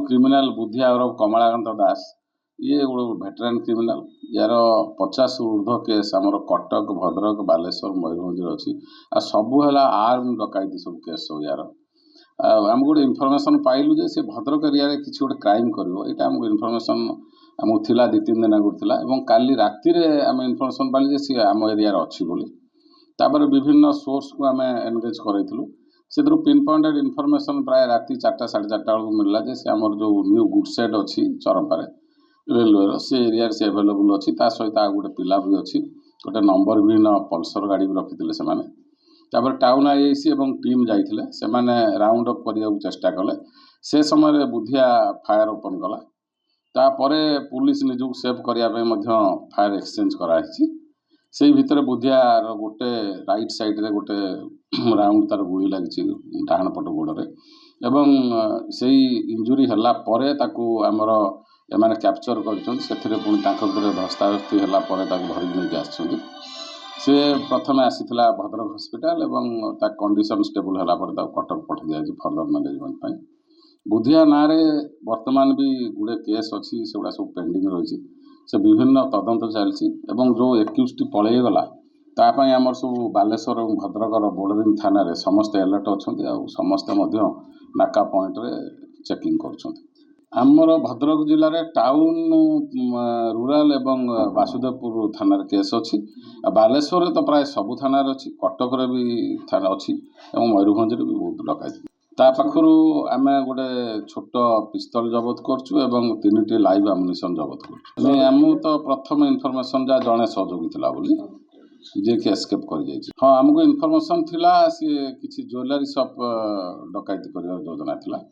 Criminal बुद्धिया और कमलाकांत दास ये गोटे भेटेरान क्रिमिनाल यार 50 ऊर्ध्व केस आमर कटक भद्रक बालेश्वर मयूरभंज अच्छी आ सबू है आर्म डकैती सब केस सब यार आम गोटे इनफर्मेशन पाइलु जे से भद्रक एरिया किसी गोटे क्राइम कर आमको इनफर्मेशन आमको थिला 2-3 दिन आगुरी थिला एवं काली राति आम इनफर्मेशन पाइलु जे सी आम एरिया अच्छी बोली तापर विभिन्न सोर्स को आम एनगेज करइथिलु से पिन पॉइंटेड इनफर्मेशन प्राय राति 4टा 4:30 बेलू मिलला जे से आमर जो न्यू गुड सेट अच्छी चरंपारे रेलवे से एरिया से एवेलेबल अच्छी ता सहित आ गोटे पिला भी अच्छी गोटे नंबर विहीन पल्सर गाड़ी भी रखिते से तापर टाउन आईआईसी एवं टीम जाइथिले से माने राउंड अप करिया चेष्टा कले से समय बुधिया फायर ओपन कला तापर पुलिस निजुक सेव करने फायर एक्सचेंज कराई से भितर बुधियार गोटे राइट साइड रे गोटे राउंड तार गुड़ी लगी डाहाण पट गोड़े एवं से इंजुरी हला परे ताकू आमर एमाने कैप्चर कर पुणी धस्ताधस्ती है धरिक नहीं आसुँच से प्रथम आसीला भद्रक हॉस्पिटल एवं ता कंडीशन स्टेबल है कटक पठ दिया फर्दर मैनेजमेंट बुधिया ना वर्तमान भी गुड़े केस अच्छी से गुड़ा सब पेंडिंग रही से विभिन्न तदंत चलती जो एक्यूजटी पलैगला तापाई आमर सब बालेश्वर और भद्रकर बोर्डरिंग थाना रे समस्त अलर्ट अच्छा समस्ते नाका पॉइंट रे चेकिंग करमर भद्रक जिले में टाउन रूराल एवं वासुदेवपुर थाना केस अच्छी बालेश्वर तो प्राय सबू थाना अच्छी कटक भी थाना अच्छी मयूरभंज भी बहुत डकैती ता पाखु आम गोटे छोट पिस्तल जबत कर 3टी लाइव आमुनिशन जबत कर आम तो प्रथम इनफर्मेशन जहाँ जड़े सहयोगी था बोली जे कि एस्केप कर हाँ आमको इनफर्मेशन थिला सी किसी ज्वेलरी शॉप डकैती कर योजना थिला।